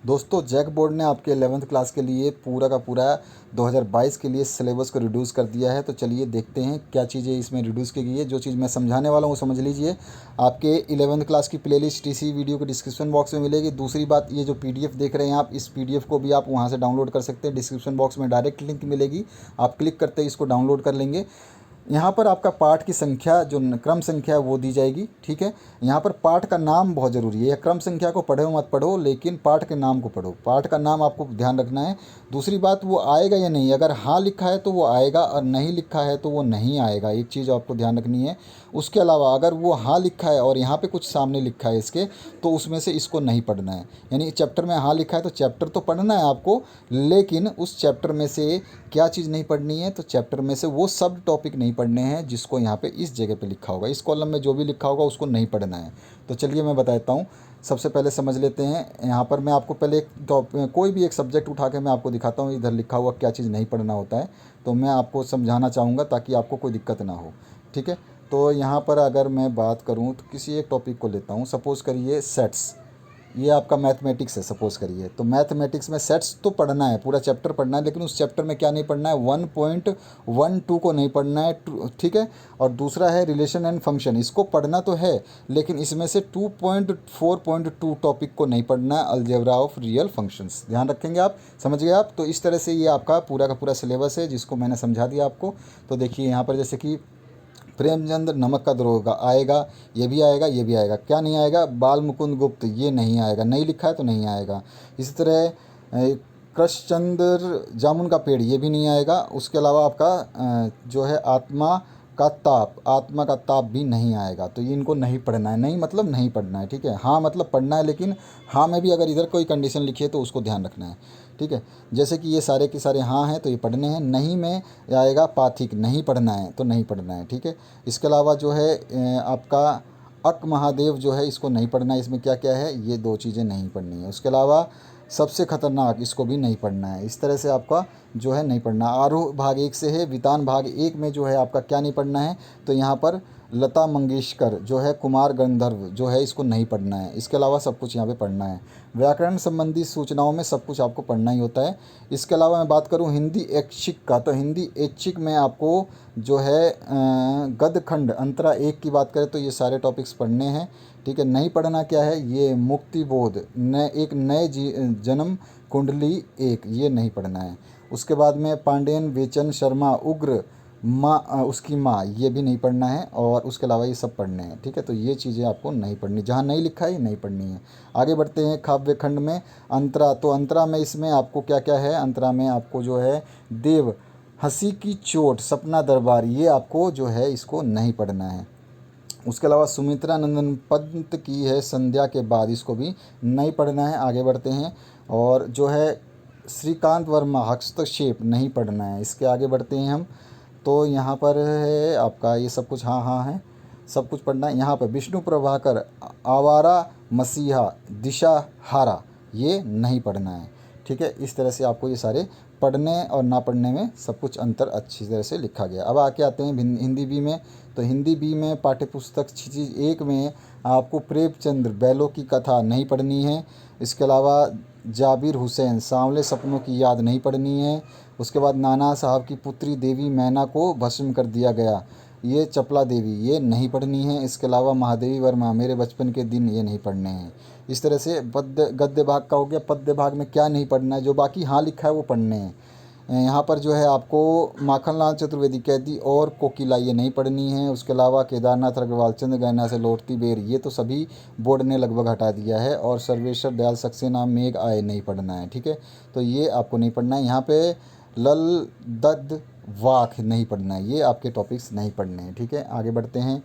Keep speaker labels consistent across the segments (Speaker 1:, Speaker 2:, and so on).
Speaker 1: दोस्तों JAC board ने आपके 11th क्लास के लिए पूरा का पूरा 2022 के लिए सिलेबस को रिड्यूस कर दिया है। तो चलिए देखते हैं क्या चीज़ें इसमें रिड्यूस की गई है। जो चीज़ मैं समझाने वाला हूँ वो समझ लीजिए। आपके 11th क्लास की प्लेलिस्ट इसी वीडियो के डिस्क्रिप्शन बॉक्स में मिलेगी। दूसरी बात, ये जो पीडीएफ देख रहे हैं आप, इस पीडीएफ को भी आप वहाँ से डाउनलोड कर सकते हैं। डिस्क्रिप्शन बॉक्स में डायरेक्ट लिंक मिलेगी, आप क्लिक करते ही इसको डाउनलोड कर लेंगे। यहाँ पर आपका पाठ की संख्या जो क्रम संख्या है वो दी जाएगी। ठीक है, यहाँ पर पाठ का नाम बहुत ज़रूरी है। क्रम संख्या को पढ़ो मत पढ़ो, लेकिन पाठ के नाम को पढ़ो। पाठ का नाम आपको ध्यान रखना है। दूसरी बात, वो आएगा या नहीं, अगर हाँ लिखा है तो वो आएगा और नहीं लिखा है तो वो नहीं आएगा। एक चीज़ आपको ध्यान रखनी है। उसके अलावा अगर वो हाँ लिखा है और यहाँ पे कुछ सामने लिखा है इसके, तो उसमें से इसको नहीं पढ़ना है। यानी चैप्टर में हाँ लिखा है तो चैप्टर तो पढ़ना है आपको, लेकिन उस चैप्टर में से क्या चीज़ नहीं पढ़नी है, तो चैप्टर में से वो सब टॉपिक नहीं पढ़ने हैं जिसको यहाँ पे इस जगह पे लिखा होगा। इस कॉलम में जो भी लिखा होगा उसको नहीं पढ़ना है। तो चलिए मैं बता देता हूँ। सबसे पहले समझ लेते हैं। यहाँ पर मैं आपको पहले कोई भी एक सब्जेक्ट उठा के मैं आपको दिखाता हूँ इधर लिखा हुआ क्या चीज़ नहीं पढ़ना होता है। तो मैं आपको समझाना चाहूँगा ताकि आपको कोई दिक्कत ना हो। ठीक है, तो यहाँ पर अगर मैं बात करूँ तो किसी एक टॉपिक को लेता हूँ। सपोज़ करिए सेट्स, ये आपका मैथमेटिक्स है सपोज़ करिए। तो मैथमेटिक्स में सेट्स तो पढ़ना है, पूरा चैप्टर पढ़ना है, लेकिन उस चैप्टर में क्या नहीं पढ़ना है, 1.12 को नहीं पढ़ना है। ठीक है, और दूसरा है रिलेशन एंड फंक्शन, इसको पढ़ना तो है, लेकिन इसमें से 2.4.2 टॉपिक को नहीं पढ़ना है, अलजेब्रा ऑफ रियल फंक्शंस। ध्यान रखेंगे आप, समझ गए आप। तो इस तरह से ये आपका पूरा का पूरा सिलेबस है जिसको मैंने समझा दिया आपको। तो देखिए यहाँ पर जैसे कि प्रेमचंद नमक का द्रोह आएगा, ये भी आएगा, ये भी आएगा। क्या नहीं आएगा, बाल मुकुंद गुप्त, ये नहीं आएगा, नहीं लिखा है तो नहीं आएगा। इसी तरह कृष्णचंद्र जामुन का पेड़, ये भी नहीं आएगा। उसके अलावा आपका जो है आत्मा आत्मा का ताप भी नहीं आएगा। तो ये इनको नहीं पढ़ना है। नहीं मतलब नहीं पढ़ना है, ठीक है। हाँ मतलब पढ़ना है, लेकिन हाँ में भी अगर इधर कोई कंडीशन लिखी है तो उसको ध्यान रखना है। ठीक है, जैसे कि ये सारे के सारे हाँ हैं तो ये पढ़ने हैं। नहीं में आएगा पाथिक, नहीं पढ़ना है तो नहीं पढ़ना है। ठीक है, इसके अलावा जो है आपका अक महादेव जो है इसको नहीं पढ़ना है। इसमें क्या क्या है, ये दो चीज़ें नहीं पढ़नी है। उसके अलावा सबसे खतरनाक, इसको भी नहीं पढ़ना है। इस तरह से आपका जो है नहीं पढ़ना। आरोह भाग 1 से है, वितान भाग 1 में जो है आपका क्या नहीं पढ़ना है, तो यहाँ पर लता मंगेशकर जो है कुमार गंधर्व जो है इसको नहीं पढ़ना है। इसके अलावा सब कुछ यहाँ पे पढ़ना है। व्याकरण संबंधी सूचनाओं में सब कुछ आपको पढ़ना ही होता है। इसके अलावा मैं बात करूँ हिंदी ऐच्छिक का, तो हिंदी ऐच्छिक में आपको जो है गद्यखंड अंतरा 1 की बात करें तो ये सारे टॉपिक्स पढ़ने हैं। ठीक है, नहीं पढ़ना क्या है, ये मुक्तिबोध एक नए जन्म कुंडली 1, ये नहीं पढ़ना है। उसके बाद में पांडेयन वेचन शर्मा उग्र माँ उसकी माँ, ये भी नहीं पढ़ना है। और उसके अलावा ये सब पढ़ने हैं। ठीक है, तो ये चीज़ें आपको नहीं पढ़नी, जहाँ नहीं लिखा है ये नहीं पढ़नी है। आगे बढ़ते हैं काव्य खंड में। अंतरा, तो अंतरा में इसमें आपको क्या क्या है, अंतरा में आपको जो है देव, हंसी की चोट, सपना दरबार, ये आपको जो है इसको नहीं पढ़ना है। उसके अलावा सुमित्रा नंदन पंत की है संध्या के बाद, इसको भी नहीं पढ़ना है। आगे बढ़ते हैं। और जो है श्रीकांत वर्मा हस्तक्षेप, नहीं पढ़ना है। इसके आगे बढ़ते हैं हम। तो यहाँ पर है आपका ये सब कुछ हाँ हाँ है, सब कुछ पढ़ना है। यहाँ पर विष्णु प्रभाकर आवारा मसीहा दिशा हारा, ये नहीं पढ़ना है। ठीक है, इस तरह से आपको ये सारे पढ़ने और ना पढ़ने में सब कुछ अंतर अच्छी तरह से लिखा गया। अब आके आते हैं हिंदी बी में। तो हिंदी बी में पाठ्यपुस्तक चीज़ 1 में आपको प्रेमचंद्र बैलों की कथा नहीं पढ़नी है। इसके अलावा जाबिर हुसैन सांवले सपनों की याद नहीं पढ़नी है। उसके बाद नाना साहब की पुत्री देवी मैना को भस्म कर दिया गया, ये चपला देवी, ये नहीं पढ़नी है। इसके अलावा महादेवी वर्मा मेरे बचपन के दिन, ये नहीं पढ़ने हैं। इस तरह से पद्य गद्य भाग का हो गया। पद्य भाग में क्या नहीं पढ़ना है, जो बाकी हाँ लिखा है वो पढ़ने हैं। यहाँ पर जो है आपको माखनलाल चतुर्वेदी कैदी और कोकिला, ये नहीं पढ़नी है। उसके अलावा केदारनाथ अग्रवाल चंद्र गहना से लौटती बेर, ये तो सभी बोर्ड ने लगभग हटा दिया है। और सर्वेश्वर दयाल सक्सेना मेघ आए, नहीं पढ़ना है। ठीक है, तो ये आपको नहीं पढ़ना है। यहाँ पे लल दद वाक नहीं पढ़ना है, ये आपके टॉपिक्स नहीं पढ़ने हैं। ठीक है, आगे बढ़ते हैं।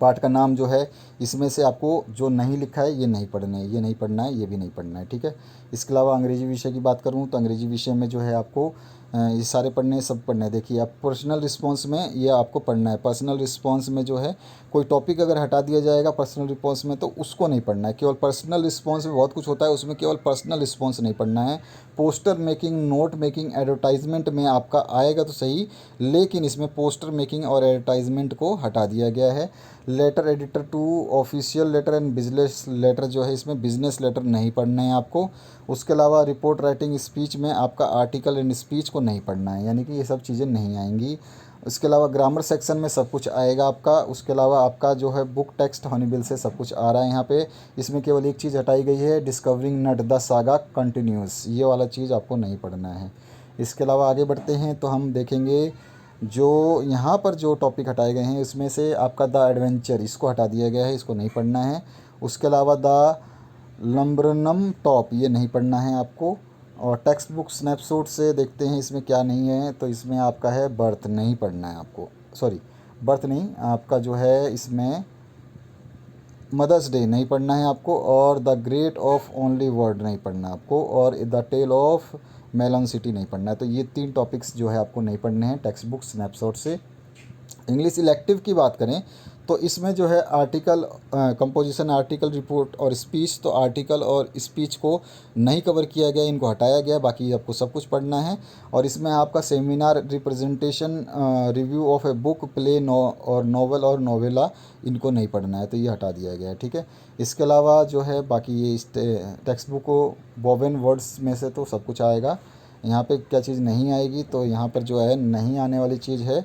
Speaker 1: पाठ का नाम जो है इसमें से आपको जो नहीं लिखा है ये नहीं पढ़ना है, ये नहीं पढ़ना है, ये भी नहीं पढ़ना है। ठीक है, इसके अलावा अंग्रेजी विषय की बात करूँ तो अंग्रेजी विषय में जो है आपको ये सारे पढ़ने हैं, सब पढ़ने हैं। देखिए आप पर्सनल रिस्पॉन्स में ये आपको पढ़ना है। पर्सनल रिस्पॉन्स में जो है कोई टॉपिक अगर हटा दिया जाएगा पर्सनल रिस्पॉन्स में तो उसको नहीं पढ़ना है। केवल पर्सनल रिस्पॉन्स में बहुत कुछ होता है, उसमें केवल पर्सनल रिस्पॉन्स नहीं पढ़ना है। Poster making, note making, advertisement में आपका आएगा तो सही, लेकिन इसमें पोस्टर मेकिंग और एडवर्टाइजमेंट को हटा दिया गया है। Letter editor to official letter and business letter जो है इसमें बिजनेस लेटर नहीं पढ़ना है आपको। उसके अलावा रिपोर्ट राइटिंग स्पीच में आपका आर्टिकल एंड स्पीच को नहीं पढ़ना है, यानी कि ये सब चीज़ें नहीं आएंगी। उसके अलावा ग्रामर सेक्शन में सब कुछ आएगा आपका। उसके अलावा आपका जो है बुक टेक्स्ट हॉनीबिल से सब कुछ आ रहा है यहाँ पे। इसमें केवल एक चीज़ हटाई गई है, discovering not the saga continuous, ये वाला चीज़ आपको नहीं पढ़ना है। इसके अलावा आगे बढ़ते हैं तो हम देखेंगे जो यहाँ पर जो टॉपिक हटाए गए हैं इसमें से आपका द एडवेंचर, इसको हटा दिया गया है, इसको नहीं पढ़ना है। उसके अलावा द लम्बरनम टॉप, ये नहीं पढ़ना है आपको। और टेक्स्ट बुक स्नैपशॉट से देखते हैं इसमें क्या नहीं है, तो इसमें आपका है बर्थ, नहीं पढ़ना है आपको। सॉरी, बर्थ नहीं, आपका जो है इसमें मदर्स डे नहीं पढ़ना है आपको। और the great of only word नहीं पढ़ना आपको। और the tale of melon city नहीं पढ़ना है। तो ये 3 टॉपिक्स जो है आपको नहीं पढ़ने हैं टेक्स्ट बुक स्नैपशॉट से। इंग्लिश इलेक्टिव की बात करें तो इसमें जो है आर्टिकल कंपोजिशन, आर्टिकल, रिपोर्ट और स्पीच, तो आर्टिकल और स्पीच को नहीं कवर किया गया, इनको हटाया गया, बाकी आपको सब कुछ पढ़ना है। और इसमें आपका seminar, representation, review of a book, play, और नॉवल और नोवेला, इनको नहीं पढ़ना है, तो ये हटा दिया गया है, ठीक है। इसके अलावा जो है बाकी ये इस टेक्स्ट बुक को वोवेन वर्ड्स में से तो सब कुछ आएगा। यहाँ पे क्या चीज़ नहीं आएगी, तो यहाँ पर जो है नहीं आने वाली चीज़ है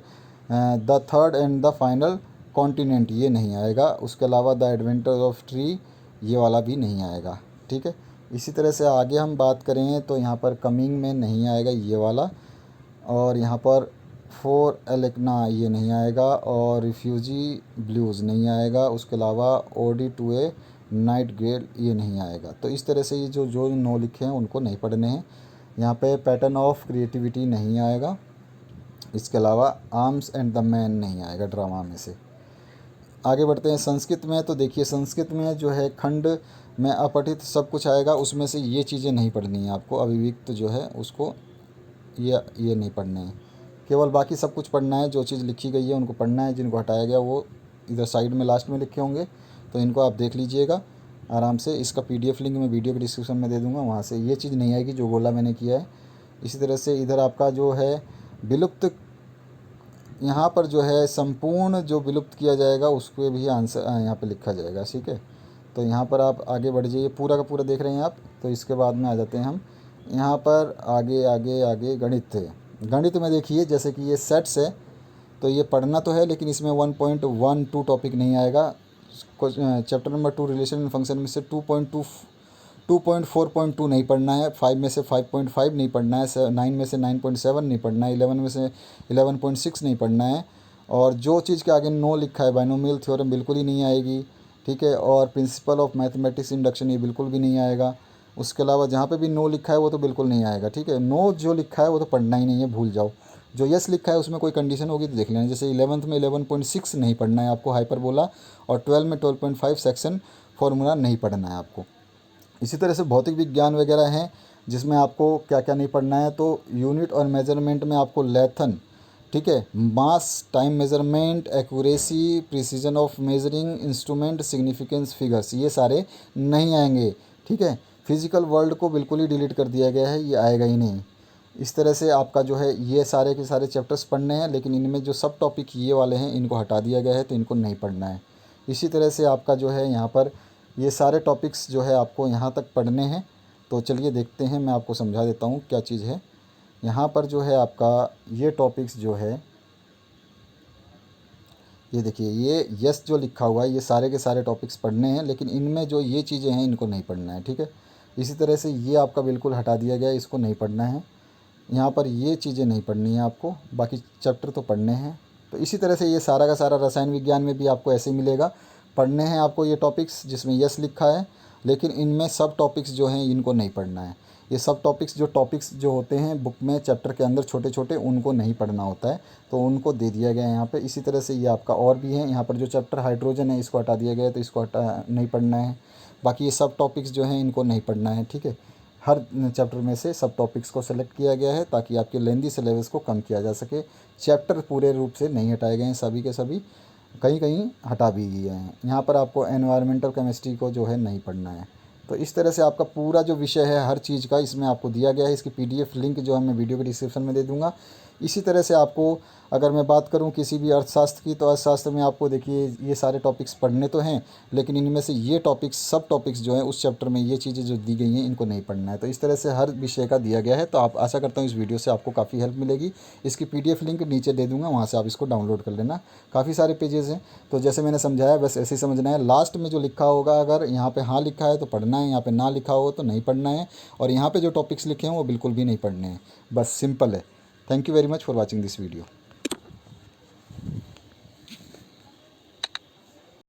Speaker 1: the third and the final continent, ये नहीं आएगा। उसके अलावा द एडवेंचर ऑफ ट्री, ये वाला भी नहीं आएगा, ठीक है। इसी तरह से आगे हम बात करें तो यहाँ पर कमिंग में नहीं आएगा ये वाला। और यहाँ पर फॉर एलेक्ना ये नहीं आएगा। और रिफ्यूजी ब्लूज़ नहीं आएगा। उसके अलावा ओडी टू ए नाइट गेल, ये नहीं आएगा। तो इस तरह से ये जो जो नो लिखे हैं उनको नहीं पढ़ने हैं। यहाँ पे पैटर्न ऑफ क्रिएटिविटी नहीं आएगा। इसके अलावा आर्म्स एंड द मैन नहीं आएगा ड्रामा में से। आगे बढ़ते हैं संस्कृत में, तो देखिए संस्कृत में जो है खंड में अपठित सब कुछ आएगा, उसमें से ये चीज़ें नहीं पढ़नी है आपको। अभिव्यक्त जो है उसको ये नहीं पढ़ने हैं, केवल बाकी सब कुछ पढ़ना है। जो चीज़ लिखी गई है उनको पढ़ना है, जिनको हटाया गया वो इधर साइड में लास्ट में लिखे होंगे, तो इनको आप देख लीजिएगा आराम से। इसका PDF लिंक मैं वीडियो के डिस्क्रिप्शन में दे दूँगा, वहाँ से ये चीज़ नहीं आएगी जो बोला मैंने किया है। इसी तरह से इधर आपका जो है विलुप्त, यहाँ पर जो है संपूर्ण जो विलुप्त किया जाएगा उसको भी आंसर यहाँ पे लिखा जाएगा, ठीक है। तो यहाँ पर आप आगे बढ़ जाइए, पूरा का पूरा देख रहे हैं आप। तो इसके बाद में आ जाते हैं हम यहाँ पर आगे आगे आगे गणित थे। गणित में देखिए जैसे कि ये सेट्स है, तो ये पढ़ना तो है लेकिन इसमें 1.12 टॉपिक नहीं आएगा। Chapter number 2 relation and function में से 2.4.2 नहीं पढ़ना है। 5 में से 5.5 नहीं पढ़ना है। 9 में से 9.7 नहीं पढ़ना है। 11 में से 11.6 नहीं पढ़ना है। और जो चीज़ के आगे नो लिखा है बाइनोमियल थ्योरम बिल्कुल ही नहीं आएगी, ठीक है। और प्रिंसिपल ऑफ मैथमेटिक्स इंडक्शन ये बिल्कुल भी नहीं आएगा। उसके अलावा जहाँ पे भी नो लिखा है वो तो बिल्कुल नहीं आएगा, ठीक है। नो जो लिखा है वो तो पढ़ना ही नहीं है, भूल जाओ। जो यस लिखा है उसमें कोई कंडीशन होगी तो देख लेना। जैसे 11th में 11.6 नहीं पढ़ना है आपको हाइपरबोला। और 12 में 12.5 सेक्शन फॉर्मूला नहीं पढ़ना है आपको। इसी तरह से भौतिक विज्ञान वगैरह हैं जिसमें आपको क्या क्या नहीं पढ़ना है। तो यूनिट और मेजरमेंट में आपको लेथन, ठीक है, mass, time measurement, accuracy, precision of measuring instrument, significance figures, ये सारे नहीं आएंगे, ठीक है। फिजिकल वर्ल्ड को बिल्कुल ही डिलीट कर दिया गया है, ये आएगा ही नहीं। इस तरह से आपका जो है ये सारे के सारे चैप्टर्स पढ़ने हैं, लेकिन इनमें जो सब टॉपिक ये वाले हैं इनको हटा दिया गया है, तो इनको नहीं पढ़ना है। इसी तरह से आपका जो है यहाँ पर ये सारे टॉपिक्स जो है आपको यहाँ तक पढ़ने हैं। तो चलिए देखते हैं, मैं आपको समझा देता हूँ क्या चीज़ है। यहाँ पर जो है आपका ये टॉपिक्स जो है, ये देखिए ये यस जो लिखा हुआ है ये सारे के सारे टॉपिक्स पढ़ने हैं, लेकिन इनमें जो ये चीज़ें हैं इनको नहीं पढ़ना है, ठीक है। इसी तरह से ये आपका बिल्कुल हटा दिया गया है, इसको नहीं पढ़ना है। यहाँ पर ये चीज़ें नहीं पढ़नी है आपको, बाकी चैप्टर तो पढ़ने हैं। तो इसी तरह से ये सारा का सारा रसायन विज्ञान में भी आपको ऐसे ही मिलेगा। पढ़ने हैं आपको ये टॉपिक्स जिसमें यस लिखा है, लेकिन इनमें सब टॉपिक्स जो हैं इनको नहीं पढ़ना है। ये सब टॉपिक्स जो होते हैं बुक में चैप्टर के अंदर छोटे छोटे, उनको नहीं पढ़ना होता है, तो उनको दे दिया गया है यहाँ पे। इसी तरह से ये आपका और भी है, यहाँ पर जो चैप्टर हाइड्रोजन है इसको हटा दिया गया है, तो इसको हटा नहीं पढ़ना है। बाकी ये सब टॉपिक्स जो हैं इनको नहीं पढ़ना है, ठीक है। हर चैप्टर में से सब टॉपिक्स को सेलेक्ट किया गया है ताकि आपके लेंदी सिलेबस को कम किया जा सके। चैप्टर पूरे रूप से नहीं हटाए गए हैं, सभी के सभी कहीं कहीं हटा भी गए हैं। यहाँ पर आपको एनवायरमेंटल केमिस्ट्री को जो है नहीं पढ़ना है। तो इस तरह से आपका पूरा जो विषय है हर चीज़ का इसमें आपको दिया गया है। इसकी PDF लिंक जो है मैं वीडियो के डिस्क्रिप्शन में दे दूँगा। इसी तरह से आपको अगर मैं बात करूं किसी भी अर्थशास्त्र की, तो अर्थशास्त्र में आपको देखिए ये सारे टॉपिक्स पढ़ने तो हैं, लेकिन इनमें से ये टॉपिक्स सब टॉपिक्स जो हैं उस चैप्टर में ये चीज़ें जो दी गई हैं इनको नहीं पढ़ना है। तो इस तरह से हर विषय का दिया गया है। तो आप आशा करता हूँ इस वीडियो से आपको काफ़ी हेल्प मिलेगी। इसकी PDF लिंक नीचे दे दूँगा, वहाँ से आप इसको डाउनलोड कर लेना। काफ़ी सारे पेजेज़ हैं, तो जैसे मैंने समझाया बस ऐसे ही समझना है। लास्ट में जो लिखा होगा, अगर यहाँ पे हाँ लिखा है तो पढ़ना है, यहाँ पे ना लिखा हो तो नहीं पढ़ना है, और यहाँ पे जो टॉपिक्स लिखे हैं वो बिल्कुल भी नहीं पढ़ने हैं। बस सिंपल है। Thank you very much for watching this video.